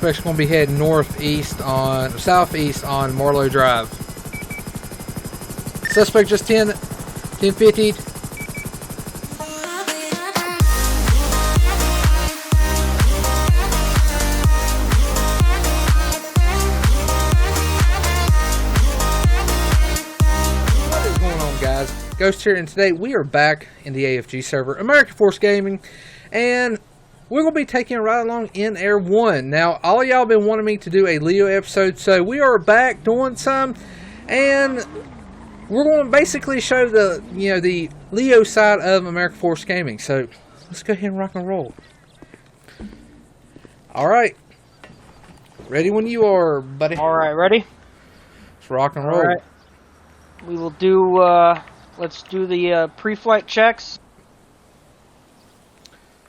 We're actually going to be heading southeast on Marlowe Drive. Suspect just 1050. What is going on, guys? Ghost here, and today we are back in the AFG server, American Force Gaming, and we're going to be taking it right along in Air 1. Now, all of y'all have been wanting me to do a Leo episode, so we are back doing some, and we're going to basically show the Leo side of American Force Gaming. So, let's go ahead and rock and roll. Alright. Ready when you are, buddy. Alright, ready? Let's rock and roll. Alright. We will do, let's do the pre-flight checks.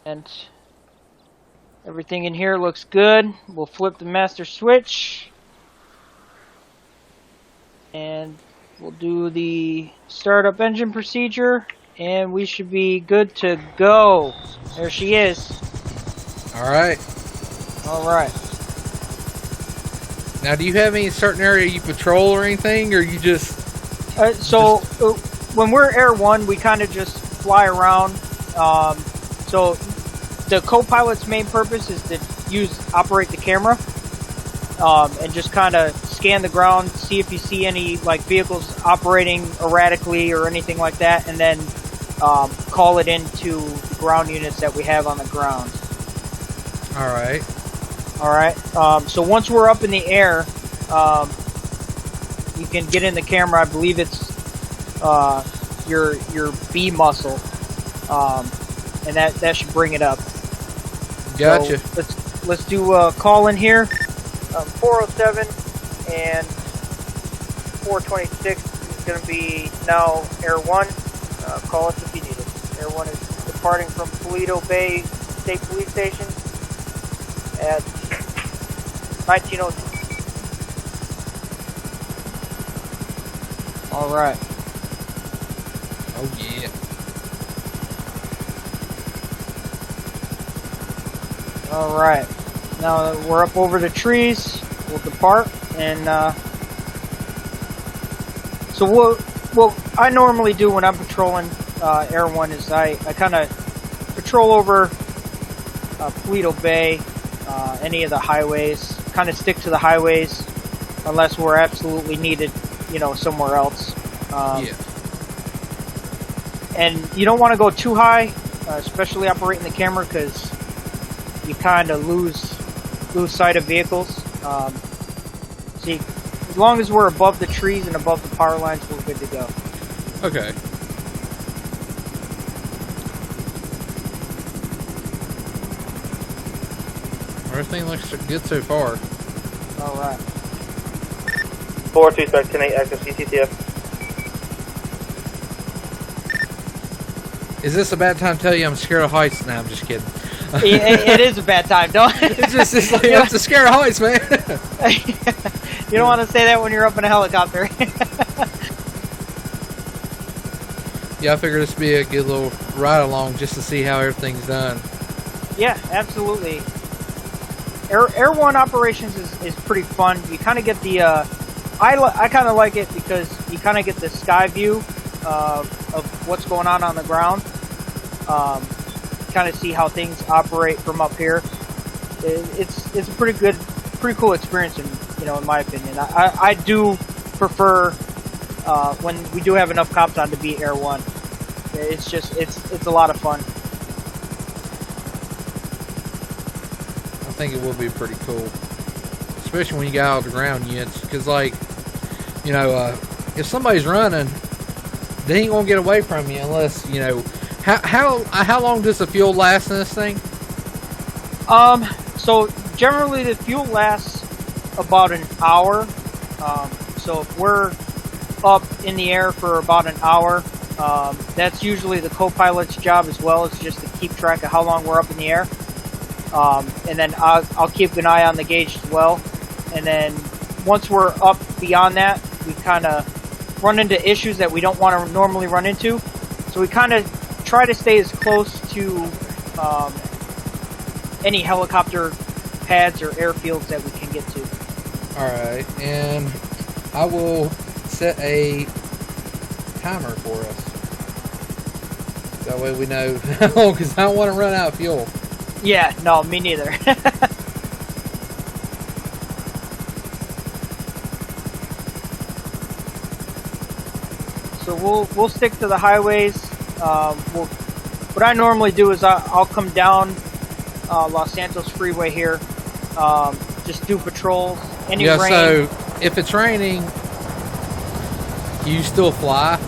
And everything in here looks good. We'll flip the master switch. And we'll do the startup engine procedure. And we should be good to go. There she is. Alright. Alright. Now, do you have any certain area you patrol or anything? Or you just... when we're Air 1, we kind of just fly around. So the co-pilot's main purpose is to operate the camera, and just kind of scan the ground, see if you see any vehicles operating erratically or anything like that, and then call it into the ground units that we have on the ground. All right. So once we're up in the air, you can get in the camera. I believe it's your B muscle, and that should bring it up. Gotcha. So let's do a call in here. 407 and 426 is going to be now Air 1. Call us if you need it. Air 1 is departing from Toledo Bay State Police Station at 1902. All right. Oh, yeah. Alright, now that we're up over the trees, we'll depart, and so what I normally do when I'm patrolling Air 1 is I kind of patrol over Toledo Bay, any of the highways, kind of stick to the highways unless we're absolutely needed, somewhere else. Yeah. And you don't want to go too high, especially operating the camera, because you kind of lose sight of vehicles. See, as long as we're above the trees and above the power lines, we're good to go. Okay. Everything looks good so far. All right. 4-2 Spec 10-8 active CCTF. Is this a bad time to tell you I'm scared of heights? Nah, I'm just kidding. It is a bad time, don't it's like, I'm just scared of heights, man. You don't want to say that when you're up in a helicopter. Yeah, I figured this would be a good little ride along just to see how everything's done. Yeah, absolutely. Air 1 operations is pretty fun. You kind of get the... I kind of like it because you kind of get the sky view of what's going on the ground. Kind of see how things operate from up here. It's a pretty cool experience in my opinion. I do prefer when we do have enough cops on to be Air 1. It's a lot of fun. I think it will be pretty cool, especially when you got all the ground units, because if somebody's running, they ain't gonna get away from you unless how long does the fuel last in this thing? So generally the fuel lasts about an hour. So if we're up in the air for about an hour, that's usually the co-pilot's job as well, is just to keep track of how long we're up in the air. And then I'll keep an eye on the gauge as well. And then once we're up beyond that, we kind of run into issues that we don't want to normally run into. So we kind of try to stay as close to any helicopter pads or airfields that we can get to. Alright, and I will set a timer for us. That way we know how long, because I don't want to run out of fuel. Yeah, no, me neither. So we'll stick to the highways. What I normally do is I'll come down Los Santos Freeway here, just do patrols. Any rain. So if it's raining, you still fly?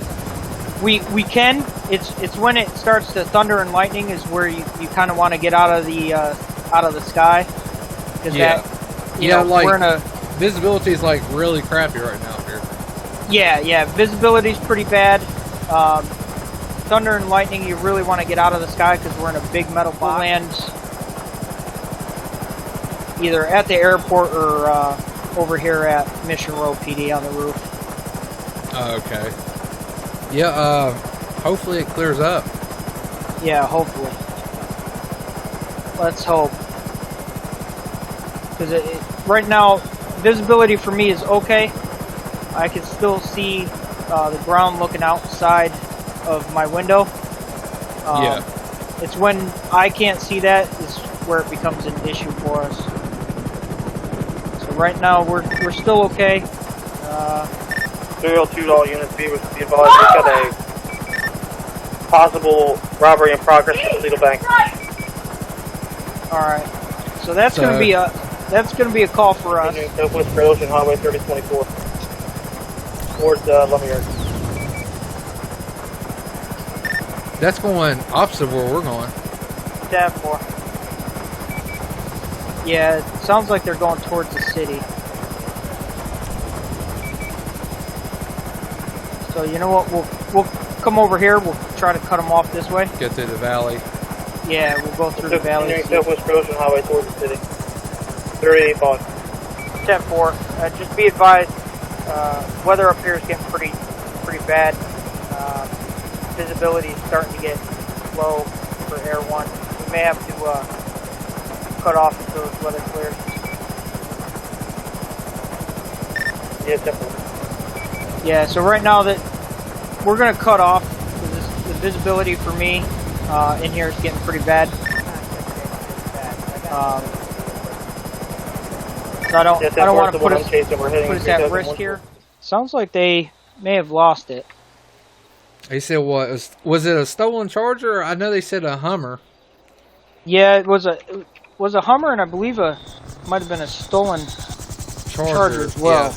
We can. It's when it starts to thunder and lightning is where you kind of want to get out of the sky. Yeah. Like we're in a visibility is like really crappy right now here. Yeah. Visibility's pretty bad. Thunder and lightning, you really want to get out of the sky because we're in a big metal box. Land either at the airport or over here at Mission Row PD on the roof. Okay. Yeah, hopefully it clears up. Yeah, hopefully. Let's hope. Because right now, visibility for me is okay. I can still see the ground looking outside of my window. Yeah. It's when I can't see that is where it becomes an issue for us. So right now we're still okay. 302 all units be advised. We've got a possible robbery in progress at the legal bank. All right. So that's gonna be a call for us. Southwest Ocean Highway 3024 towards Lumberyard. That's going opposite of where we're going. Tab 4. Yeah, it sounds like they're going towards the city. So you know what? We'll come over here. We'll try to cut them off this way. Get through the valley. Yeah, we'll go through the valley. Southwest Ocean Highway towards the city. 385. Tab 4. Just be advised. Weather up here is getting pretty bad. Visibility is starting to get low for Air 1. We may have to cut off until the weather clears. Yeah, definitely. Yeah, so right now that we're going to cut off, the visibility for me in here is getting pretty bad. So I don't want to put us at risk here. Sounds like they may have lost it. They said what? Was it a stolen Charger? I know they said a Hummer. Yeah, it was a Hummer, and I believe might have been a stolen Charger as well. Yeah.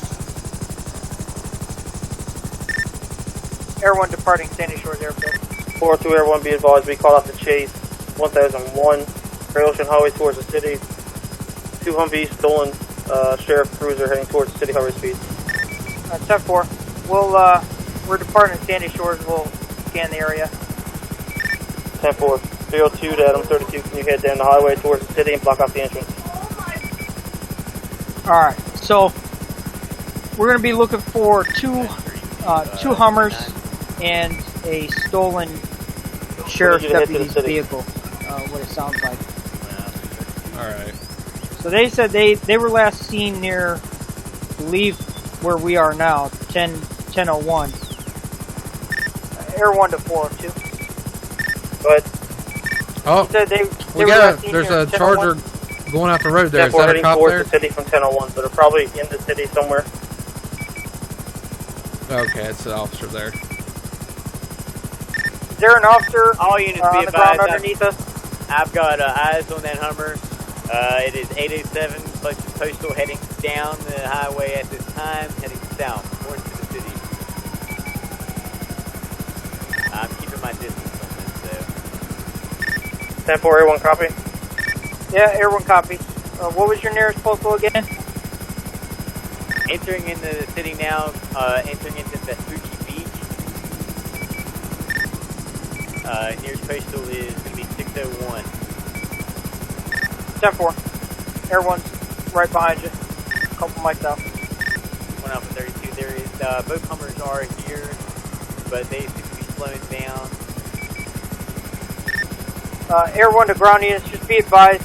Air 1 departing Sandy Shores Airport. 402 Air 1 be advised. We call out the chase 1001 Great Ocean Highway towards the city. 2 Humvees stolen sheriff cruiser heading towards the city highway speed. 10-4. We're departing Sandy Shores. We'll scan the area. 10-4. 302 to Adam 32. Can you head down the highway towards the city and block off the entrance? Alright, so we're going to be looking for two Hummers and a stolen sheriff's deputy's vehicle, what it sounds like. Alright. So they said they were last seen near, I believe, where we are now, 1001. Air 1 to 402. Go ahead. Oh, Said there's a Charger going out the road there. Is that a cop there? The city from 1001, so they're probably in the city somewhere. Okay, it's the officer there. Is there an officer all units be on the ground advised, underneath us? I've got eyes on that Hummer. It is 807 postal heading down the highway at this time, heading south, towards the city. I'm keeping my distance on this, 10-4 Air 1 copy. Yeah, Air 1 copy. What was your nearest postal again? Entering into the city now, entering into Vespucci Beach. Nearest postal is going to be 601. 10-4. Air 1's right behind you. A couple mics out. 1 Alpha 32. There is, both Hummers are here, but they seem to be slowing down. Air 1 to ground units, just be advised,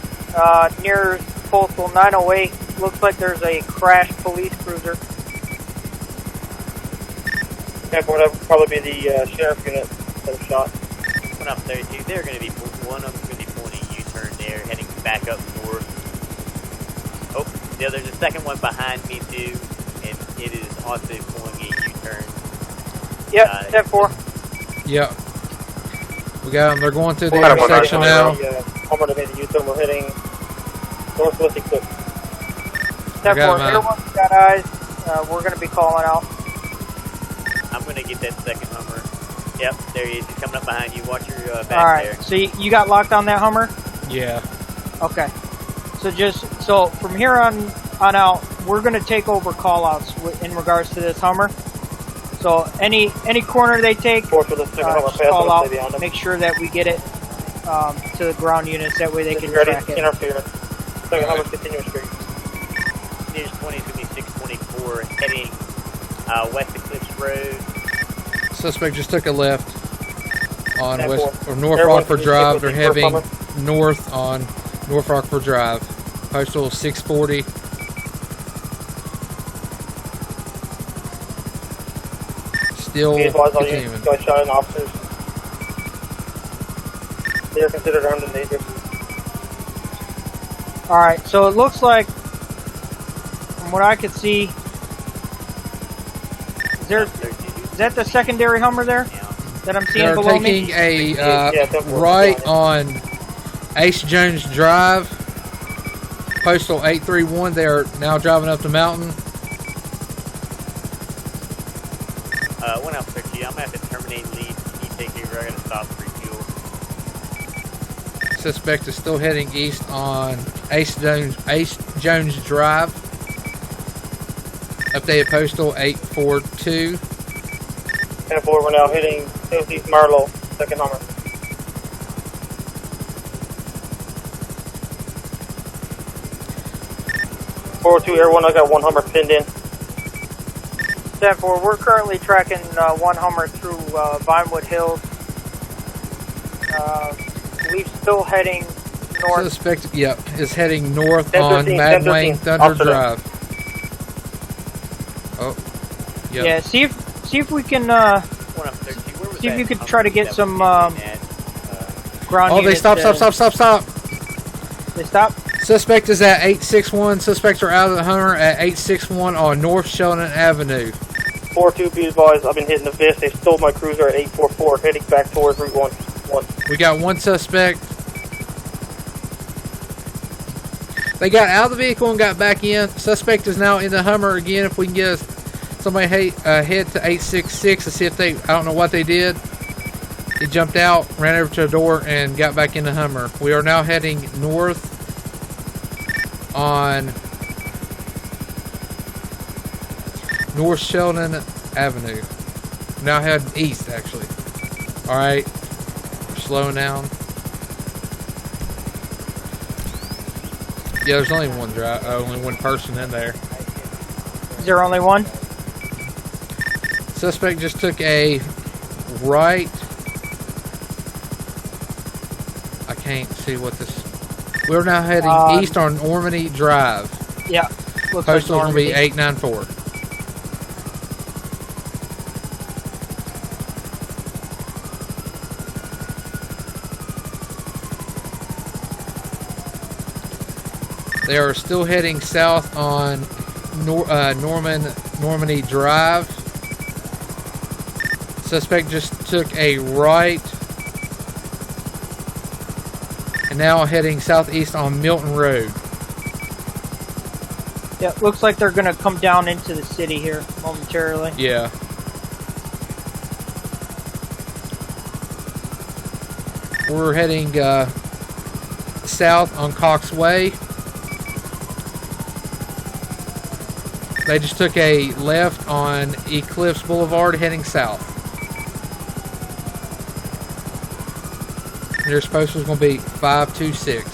near Postal 908. Looks like there's a crashed police cruiser. 10-4, that would probably be the sheriff unit that was shot. 1 up 32. They're going to be one of them going to be pulling a U-turn there, heading back up north. Oh, yeah, there's a second one behind me too, and it is also pulling a U-turn. Yep, 10-4. Yep. We got them. They're going through the We're intersection now. Homer to make the U-turn. We're heading northwest Eclipse. 10-4, everyone's got eyes. We're going to be calling out. I'm going to get that second Hummer. Yep, there he is. He's coming up behind you. Watch your back there. Alright, so you got locked on that Hummer? Yeah. Okay. So from here on out, we're going to take over call-outs in regards to this Hummer. So any corner they take, For the second Hummer just pass, call out, stay behind them. make sure that we get it to the ground units, that way they can Ready, track it. interference. Second Hummer's continuing straight. News 20 is going to be 624, heading West Eclipse Road. Suspect just took a left on 10-4. West or North Everyone Rockford can Drive. stick They're with the heading first north on North Rockford Drive. Postal 640. Still Be advised all continuing. units guys shot and officers. They are considered armed and dangerous. Alright, so it looks like, from what I could see, is that the secondary Hummer there that I'm seeing They're below taking me? a Yeah, right on Ace Jones Drive. Postal 831. They are now driving up the mountain. 1 out 30. I'm going to have to terminate lead. You take over. I got to stop for refuel. Suspect is still heading east on Ace Jones Drive. Updated Postal 842. 10-4, we're now hitting southeast Marlow, second Hummer. Everyone, I got one Hummer pinned in. 10-4, we're currently tracking one Hummer through Vinewood Hills. We're still heading north. Suspect, yep, is heading north 10-13, on Mad 10-13, Wayne Thunder officer. Drive. Oh, yep. Yeah, see if we can 1 up 30. Where was see if that you could Hummer try to get that some was getting at? ground Oh, they units. stop. They stop. Suspect is at 861. Suspects are out of the Hummer at 861 on North Sheldon Avenue. 4-2, be advised, I've been hitting the VIS. They stole my cruiser at 844, heading back towards Route 1. We got one suspect. They got out of the vehicle and got back in. Suspect is now in the Hummer again. If we can get somebody head to 866 to see if they, I don't know what they did. He jumped out, ran over to the door, and got back in the Hummer. We are now heading north on North Sheldon Avenue. Now heading east, actually. Alright. We're slowing down. Yeah, there's only only one person in there. Is there only one? Suspect just took a right. I can't see what this. We're now heading east on Ormany Drive. Yeah. Looks Postal's like gonna be Normandy. 894. They are still heading south on Normandy Drive. Suspect just took a right and now heading southeast on Milton Road. Yeah, looks like they're gonna come down into the city here momentarily. Yeah. We're heading south on Cox Way. They just took a left on Eclipse Boulevard heading south. Their postal is going to be 526.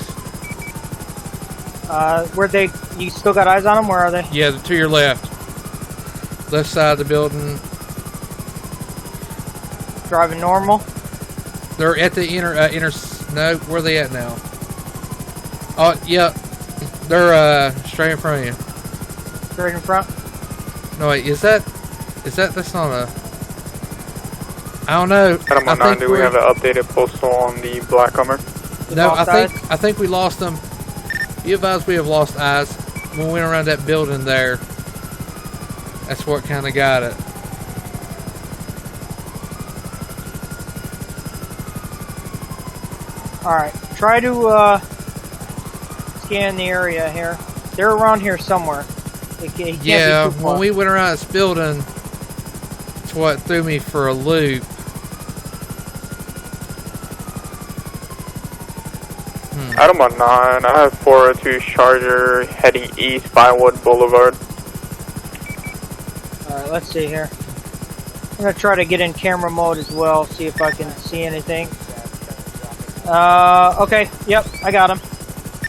Where they? You still got eyes on them? Where are they? Yeah, to your left. Left side of the building. Driving normal. They're at the no, where are they at now? Oh, yeah. They're straight in front of you. Straight in front. No wait, that's not a. I don't know. Adam 09, do we have an updated postal on the black Hummer? No, I think we lost them. You advised we have lost eyes when we went around that building there. That's what kind of got it. All right, try to scan the area here. They're around here somewhere. It can't be Yeah, too far. when we went around this building, it's what threw me for a loop. Adam 09, I have 402 Charger heading east Vinewood Boulevard. Alright, let's see here. I'm gonna try to get in camera mode as well, see if I can see anything. Okay, yep, I got him.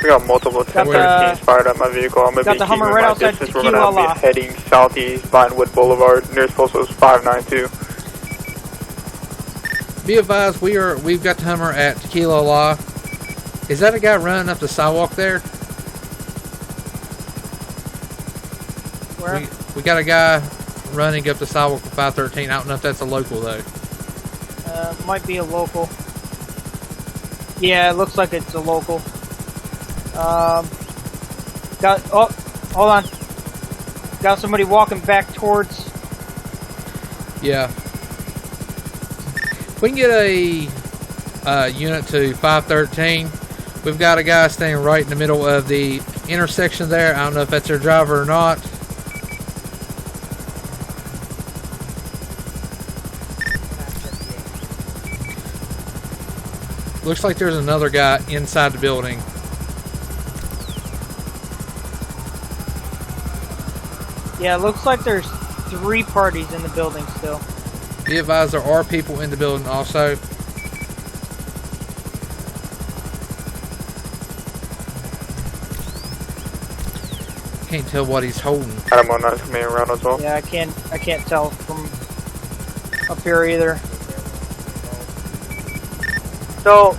We got multiple 1013s fired at my vehicle. I'm going to be keeping Hummer right my outside distance. We're going to be heading southeast Vinewood Boulevard. Nearest postal is 592. Be advised, we've got the Hummer at Tequila La. Is that a guy running up the sidewalk there? Where? We got a guy running up the sidewalk for 513. I don't know if that's a local though. Might be a local. Yeah, it looks like it's a local. Hold on. Got somebody walking back towards. Yeah. If we can get a unit to 513, we've got a guy standing right in the middle of the intersection there. I don't know if that's their driver or not. Looks like there's another guy inside the building. Yeah, it looks like there's 3 parties in the building still. Be advised, there are people in the building also. Can't tell what he's holding. Adam 09 coming around as well. Yeah, I can't tell from up here either. So,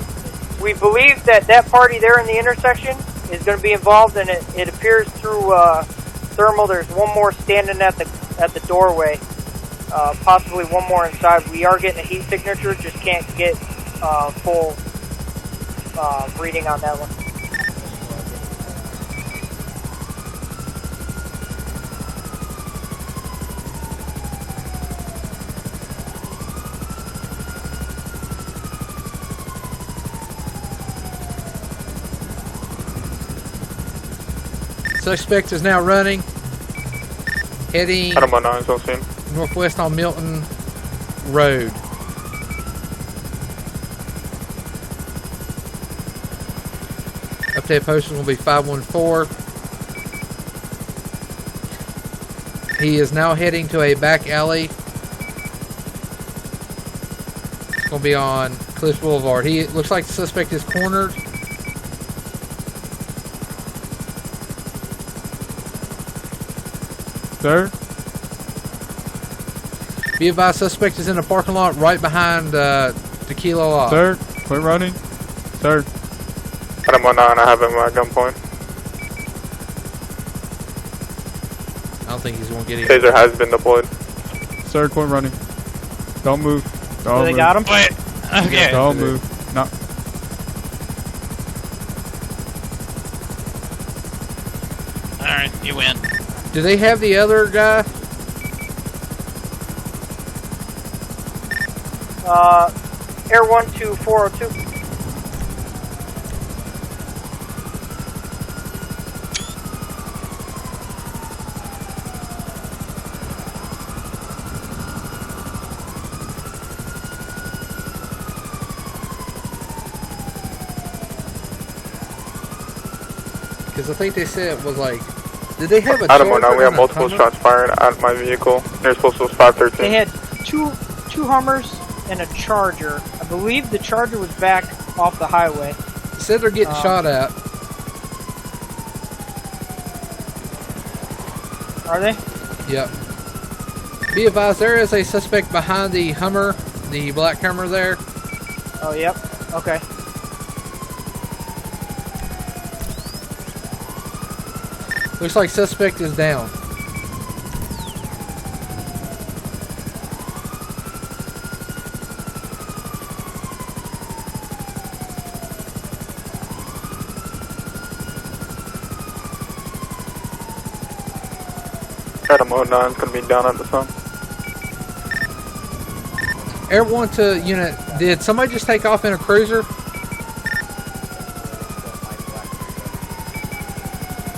we believe that party there in the intersection is going to be involved, and it appears through thermal. There's one more standing at the doorway, possibly one more inside. We are getting a heat signature, just can't get full reading on that one. Suspect is now running, heading Adam 09 is also in. northwest on Milton Road. Update posted will be 514. He is now heading to a back alley. It's going to be on Cliffs Boulevard. He looks like the suspect is cornered. Sir? Be advised, suspect is in the parking lot right behind Tequila La. Sir? Quit running. Sir? Adam 09, I have him at gunpoint. I don't think he's going to get him. Taser has been deployed. Sir, quit running. Don't move. Don't So they move. got him? Wait. Okay. Don't move. No. Alright, you win. Do they have the other guy? Air 1 to 402. Because I think they said it was like... Did they have a Adam Charger 09, we have and a multiple Hummer? shots fired at my vehicle. Nearest postal is 513. They had two Hummers and a Charger. I believe the Charger was back off the highway. They said they're getting shot at. Are they? Yep. Be advised, there is a suspect behind the Hummer, the black Hummer there. Oh, yep. Okay. Looks like suspect is down. Adam 09 is going to be down at the sun. Air 1 to unit, did somebody just take off in a cruiser?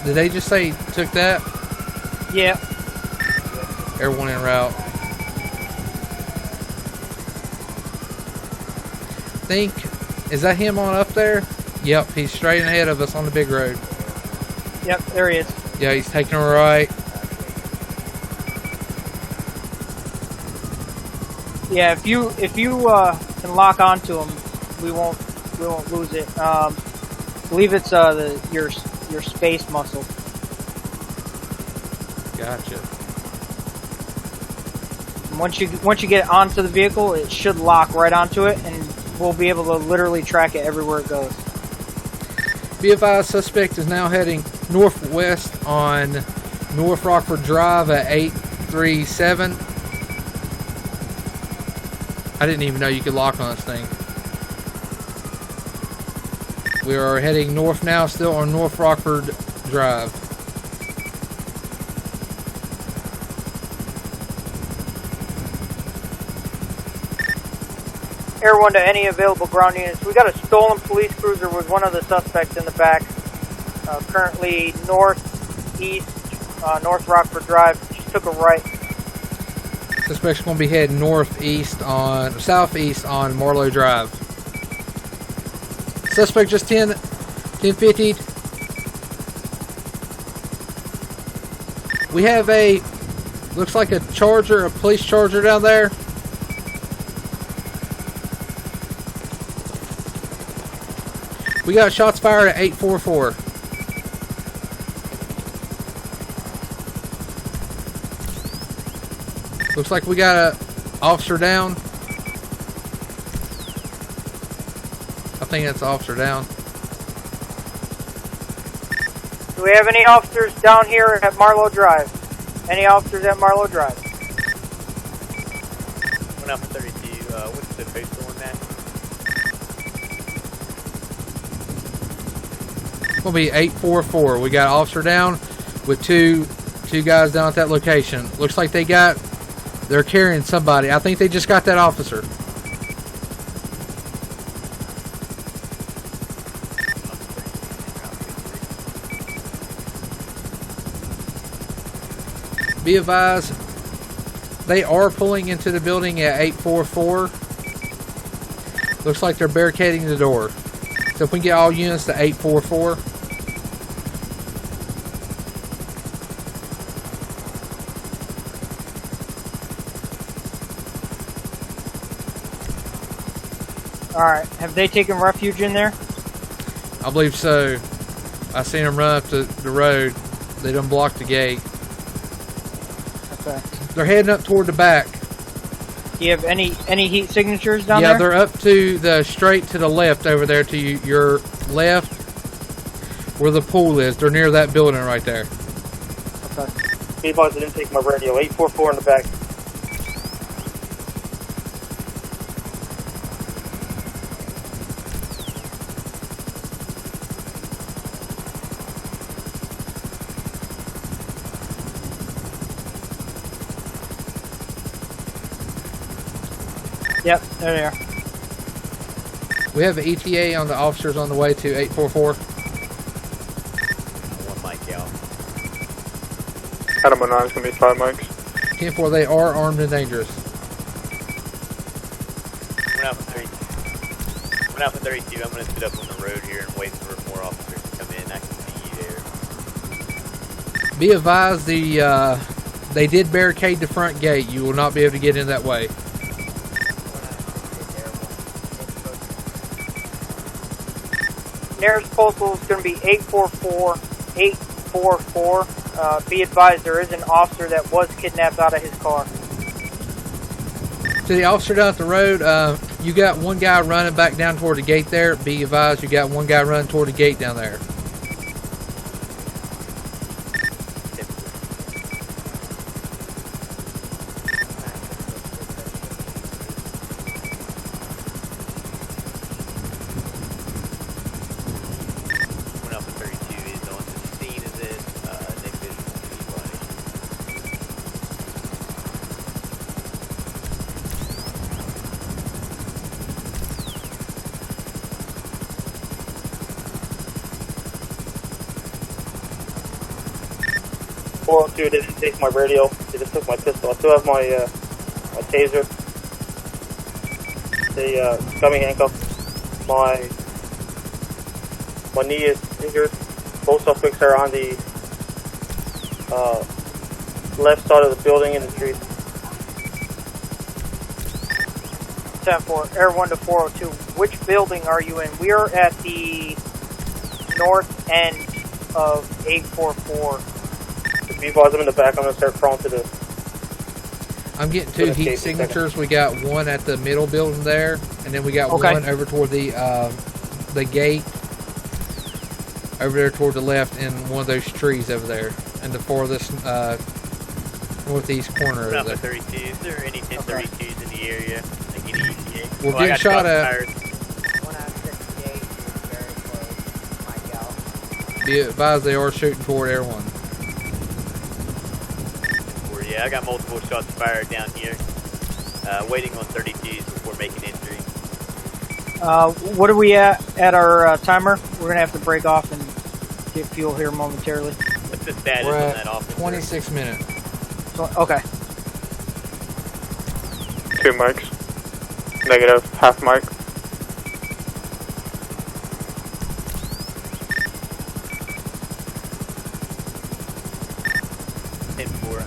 Did they just say took that? Yeah. Air 1 en route. Is that him on up there? Yep, he's straight ahead of us on the big road. Yep, there he is. Yeah, he's taking a right. Yeah, if you can lock onto him, we won't lose it. I believe it's your space muscle. Gotcha. And once you get onto the vehicle, it should lock right onto it, and we'll be able to literally track it everywhere it goes. Be advised, suspect is now heading northwest on North Rockford Drive at 837. I didn't even know you could lock on this thing. We are heading north now, still on North Rockford Drive. Air 1 to any available ground units. We got a stolen police cruiser with one of the suspects in the back. Currently northeast, North Rockford Drive. Just took a right. Suspect's going to be heading southeast on Marlowe Drive. Suspect just 1050. We have looks like a police charger down there. We got shots fired at 844. Looks like we got an officer down. I think that's the officer down. Do we have any officers down here at Marlowe Drive? Any officers at Marlowe Drive? 1 Alpha 32, what's the postal on that? It's going to be 844. We got an officer down with two guys down at that location. Looks like they're carrying somebody. I think they just got that officer. Be advised, they are pulling into the building at 844. Looks like they're barricading the door. So if we can get all units to 844. Alright, have they taken refuge in there? I believe so. I seen them run up the road. They done blocked the gate. Okay. They're heading up toward the back. Do you have any heat signatures down Yeah, there? they're up to straight to the left over there to your left where the pool is. They're near that building right there. Okay. Be advised, I didn't take my radio. 844 in the back. Yep, there they are. We have an ETA on the officers on the way to 844. 1 mic out. Adam 09 is going to be 5 mics. 10-4, they are armed and dangerous. 1 Alpha 32. 1 Alpha 32, I'm going to sit up on the road here and wait for more officers to come in. I can see you there. Be advised, they did barricade the front gate. You will not be able to get in that way. Nearest postal is going to be 844. Be advised, there is an officer that was kidnapped out of his car. To the officer down at the road, you got one guy running back down toward the gate there. Be advised, you got one guy running toward the gate down there. 402 didn't take my radio. They just took my pistol. I still have my my taser. They got me handcuffed. My knee is injured. Both suspects are on the left side of the building in the street. 10-4, Air 1 to 402. Which building are you in? We are at the north end of 844. Just be advised, I'm in the back. I'm going to start crawling to the... I'm getting 2 heat signatures. We got one at the middle building there, and then we got one over toward the gate over there toward the left in one of those trees over there, in the farthest northeast corner of there. 32. Is there any 1032s in the area? Like any ETA? We're getting shot at. Be advised, they are shooting toward Air 1. Yeah, I got multiple shots fired down here. Waiting on 32s before making entry. What are we at our timer? We're gonna have to break off and get fuel here momentarily. What's the status We're on at that officer? 26 minutes. So, okay. 2 mics. Negative, half mic.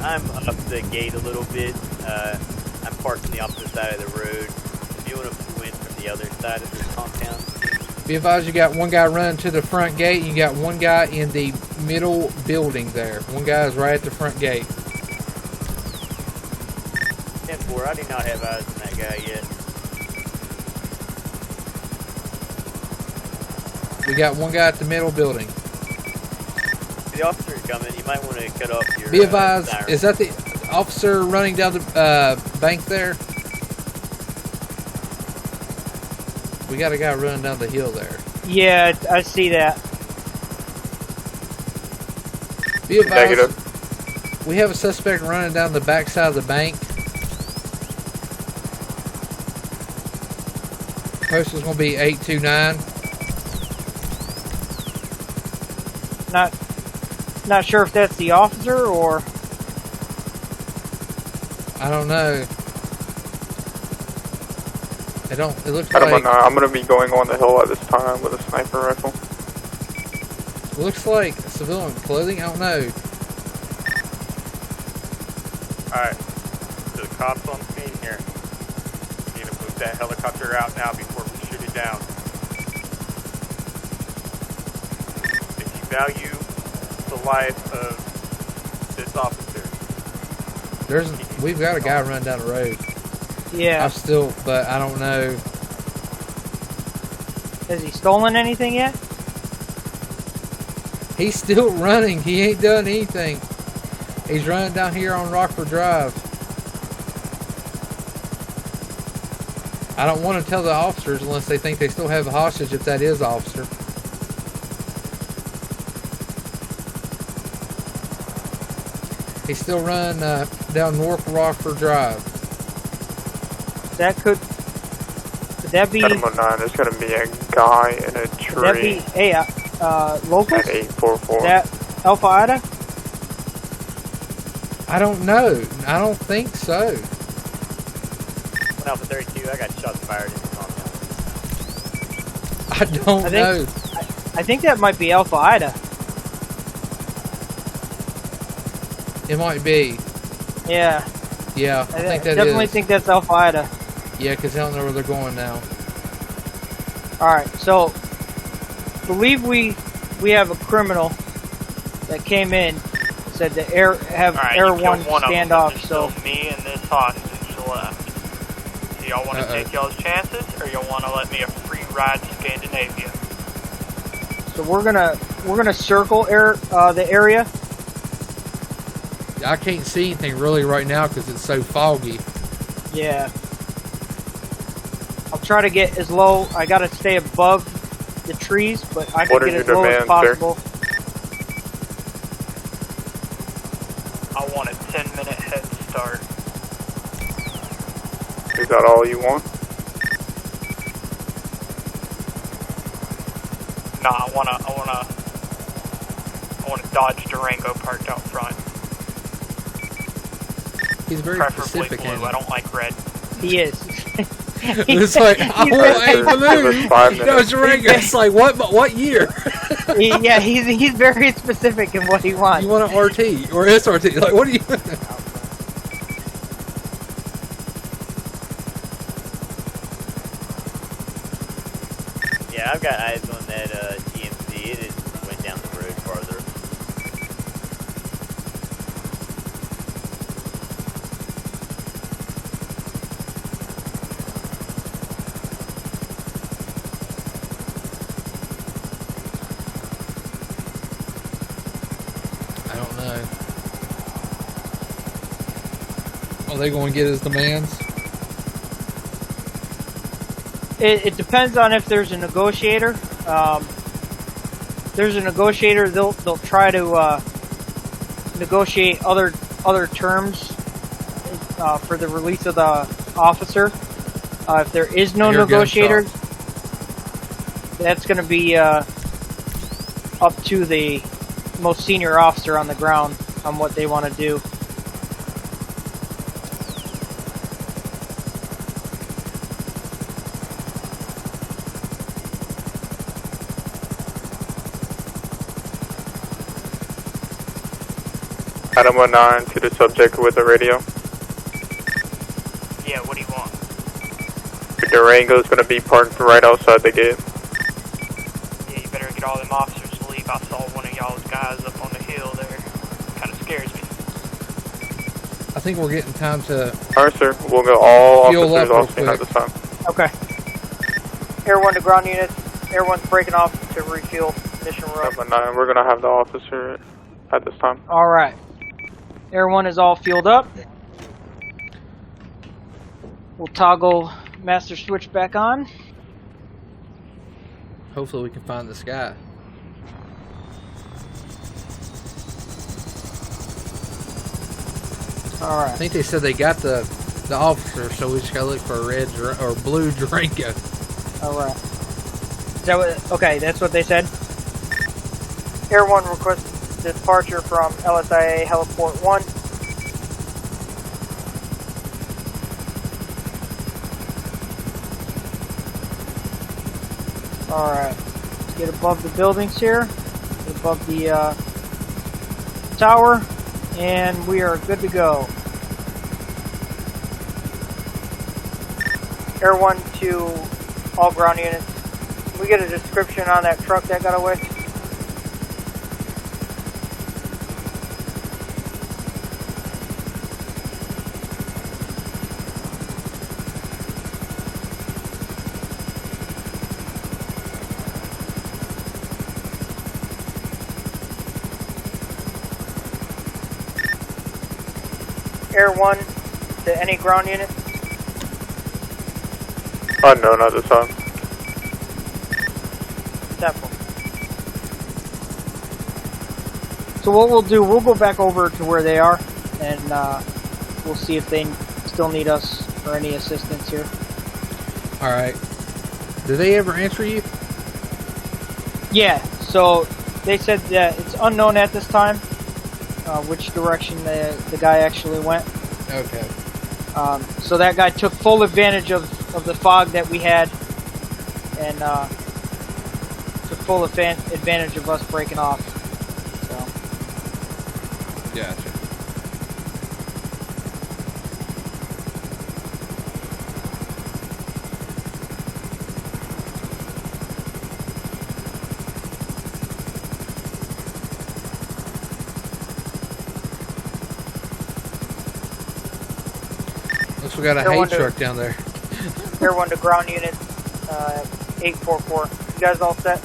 I'm up the gate a little bit. I'm parked on the opposite side of the road. If you want to pull in from the other side of this compound. Be advised, you got one guy running to the front gate, and you got one guy in the middle building there. One guy is right at the front gate. 10-4, I do not have eyes on that guy yet. We got one guy at the middle building. The officer is coming. You might want to cut off your. Be advised, siren. is that the officer running down the bank there? We got a guy running down the hill there. Yeah, I see that. Be advised, Negative. we have a suspect running down the back side of the bank. Post is going to be 829. Not sure if that's the officer or... I don't know. It looks I don't like... know. I'm going to be going on the hill at this time with a sniper rifle. It looks like civilian clothing. I don't know. Alright. So the cops on scene here. Need to move that helicopter out now before we shoot it down. If you value the life of this officer. We've got a guy running down the road. Yeah. But I don't know. Has he stolen anything yet? He's still running. He ain't done anything. He's running down here on Rockford Drive. I don't want to tell the officers unless they think they still have a hostage if that is the officer. He's still running down North Rockford Drive. Could that be... 719, there's going to be a guy in a tree. Could that be... Hey, locals? At 844. That Alpha Ida? I don't know. I don't think so. When Alpha 32, I got shots fired in the compound. I don't know. I think that might be Alpha Ida. It might be. Yeah. Yeah, I think that definitely is. think that's Alpha Ida. Yeah, because I don't know where they're going now. Alright, so believe we have a criminal that came in, said to Air 1 stand off, so me and this hostage left. Do y'all want to take y'all's chances, or y'all want to let me a free ride to Scandinavia? so we're gonna circle the area. I can't see anything really right now because it's so foggy. Yeah. I'll try to get as low. I gotta stay above the trees, but I can get as low as possible. I want a 10-minute head start. Is that all you want? Nah, I wanna Dodge Durango parked out front. He's very Preferably specific. blue. I don't like red. He is. It's like, I want a balloon. No, Durango. It's like, what year? Yeah, he's very specific in what he wants. You want an RT or SRT? Like, what do you? Yeah, I've got eyes on that GMC. It is went down the road farther. I don't know. Are they going to get his demands? It depends on if there's a negotiator. There's a negotiator. They'll try to negotiate other terms for the release of the officer. If there is no negotiator, that's going to be up to the most senior officer on the ground on what they want to do. Adam 19 to the subject with the radio. Yeah, what do you want? The Durango's gonna be parked right outside the gate. Yeah, you better get all them officers to leave. I saw one of y'all's guys up on the hill there. Kind of scares me. I think we're getting time to. Alright, sir. We'll go all Fuel officers up off scene real at this time. Okay. Air 1 to ground units. Air 1's breaking off to refuel Mission Road. Adam 9, we're gonna have the officer at this time. All right. Air 1 is all fueled up. We'll toggle master switch back on. Hopefully, we can find this guy. All right. I think they said they got the officer, so we just gotta look for a red or blue Durango. All right. Is that what? Okay, that's what they said. Air 1 requests departure from LSIA Heliport 1. Alright, let's get above the buildings here, get above the tower, and we are good to go. Air 1 to all ground units. Can we get a description on that truck that got away? Air 1 to any ground unit. Unknown at this time. Temple. So what we'll do, we'll go back over to where they are, and we'll see if they still need us for any assistance here. Alright. Did they ever answer you? Yeah, so they said that it's unknown at this time which direction the guy actually went. Okay. So that guy took full advantage of the fog that we had, and took full advantage of us breaking off. So. Gotcha. We got a Air hate 1 truck down there. Air 1 to ground unit, 844. You guys all set?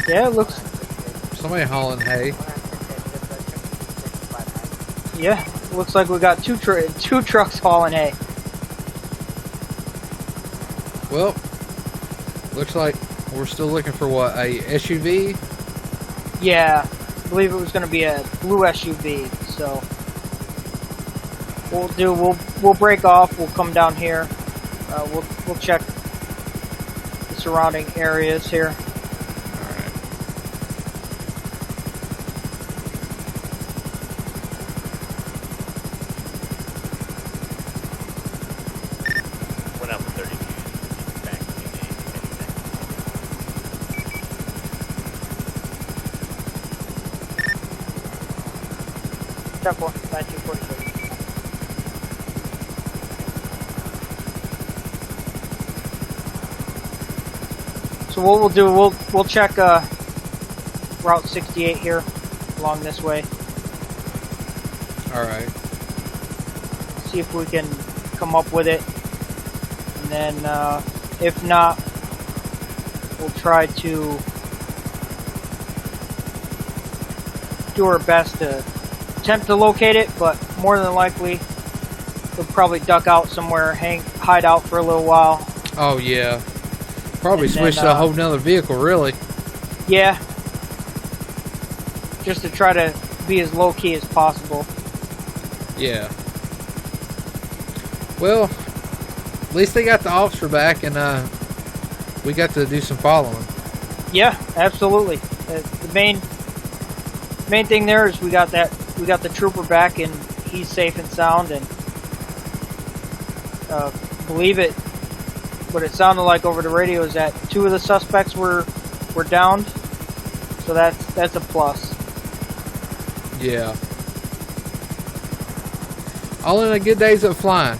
Yeah, it looks. Somebody hauling hay. Yeah, it looks like we got two trucks hauling hay. Well, looks like we're still looking for what, a SUV? Yeah. I believe it was going to be a blue SUV, so we'll break off. We'll come down here. We'll check the surrounding areas here. All right. 10-4, 9246. So what we'll do, we'll check Route 68 here along this way. All right. See if we can come up with it, and then if not, we'll try to do our best to attempt to locate it, but more than likely they'll probably duck out somewhere, hide out for a little while. Oh yeah. Probably And switch then, to a whole nother vehicle, really. Yeah, just to try to be as low key as possible. Yeah. Well, at least they got the officer back, and we got to do some following. Yeah, absolutely. The main thing there is we got the trooper back, and he's safe and sound. And believe it, what it sounded like over the radio is that 2 of the suspects were downed. So that's a plus. Yeah. All in a good days of flying.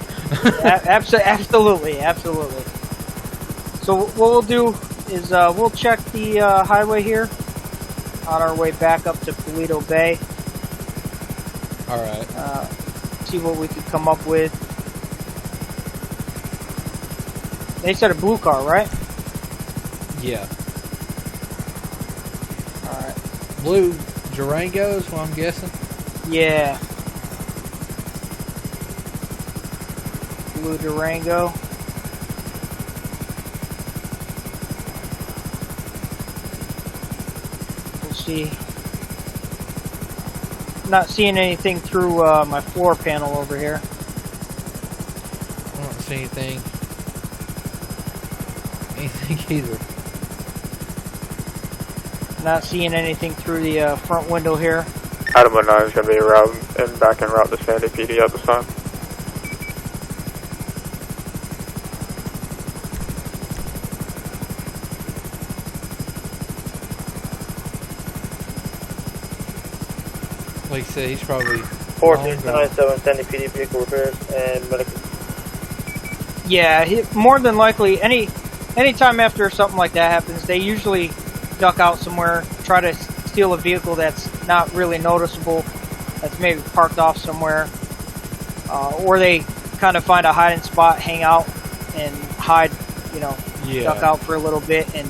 Absolutely. So what we'll do is we'll check the highway here on our way back up to Paleto Bay. All right. See what we could come up with. They said a blue car, right? Yeah. All right. Blue Durango is what I'm guessing. Yeah. Blue Durango. We'll see. Not seeing anything through my floor panel over here. I don't see anything either. Not seeing anything through the front window here. Adam 9 is going to be around and back en route to Sandy PD at this time. Like I said, he's probably 4297 Sandy PD vehicle repairs and medical. Yeah, more than likely, anytime after something like that happens, they usually duck out somewhere, try to steal a vehicle that's not really noticeable, that's maybe parked off somewhere, or they kind of find a hiding spot, hang out, and hide, duck out for a little bit, and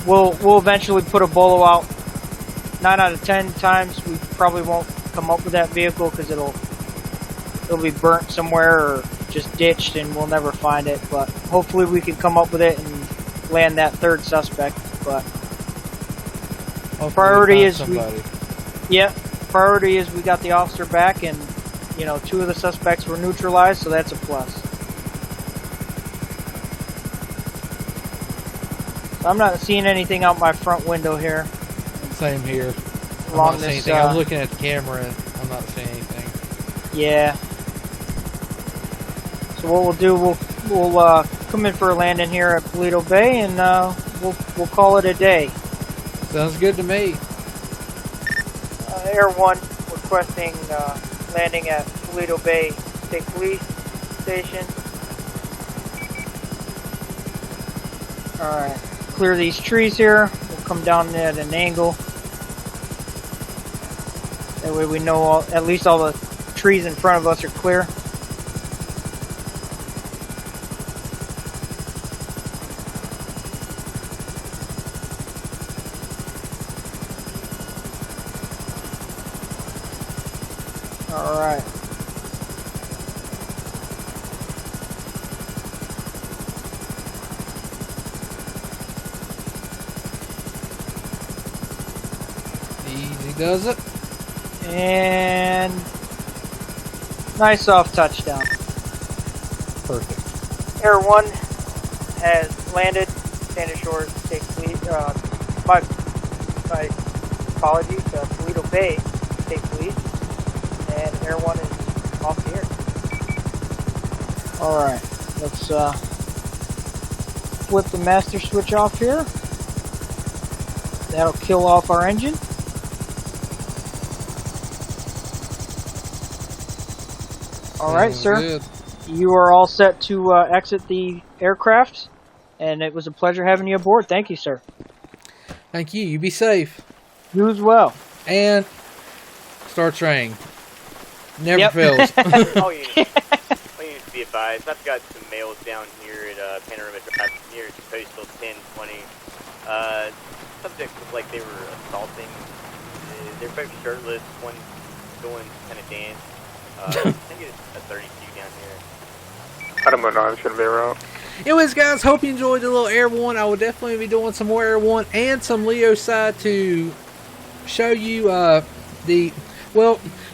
we'll eventually put a bolo out. 9 out of 10 times we probably won't come up with that vehicle because it'll be burnt somewhere or just ditched and we'll never find it, but hopefully we can come up with it and land that third suspect. But hopefully priority is Priority is we got the officer back, and 2 of the suspects were neutralized, so that's a plus. So I'm not seeing anything out my front window here. Same here. I'm Along not seeing this, anything. I'm looking at the camera and I'm not seeing anything. Yeah. So what we'll do, we'll come in for a landing here at Paleto Bay, and we'll call it a day. Sounds good to me. Air 1 requesting landing at Paleto Bay State Police Station. Alright, clear these trees here. We'll come down at an angle. That way we know at least all the trees in front of us are clear. Alright. Easy does it. And nice soft touchdown. Perfect. Air 1 has landed. Standard Shore State Police. My apologies. Paleto Bay State Police. And Air 1 is off the air. Alright, let's flip the master switch off here. That'll kill off our engine. All right, Sounds sir. good. You are all set to exit the aircraft, and it was a pleasure having you aboard. Thank you, sir. Thank you. You be safe. You as well. And Star Training. Never Yep. fails. All you need to be advised, I've got some males down here at Panorama Drive near Postal 1020. Subjects look like they were assaulting. They're both shirtless, one doing kind of dance. I think it's a 32 down here. Adam 09 shouldn't be around. Anyways, guys, hope you enjoyed the little Airborne. I will definitely be doing some more Airborne and some Leo side to show you the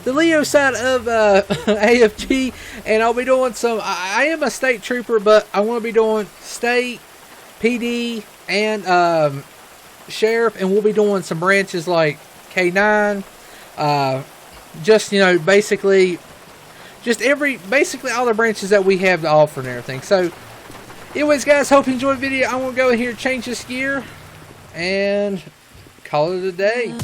Leo side of AFG, and I'll be doing some. I am a state trooper, but I want to be doing state, PD, and sheriff, and we'll be doing some branches like K9. Just basically all the branches that we have to offer and everything. So, anyways, guys, hope you enjoyed the video. I'm gonna go in here and change this gear and call it a day.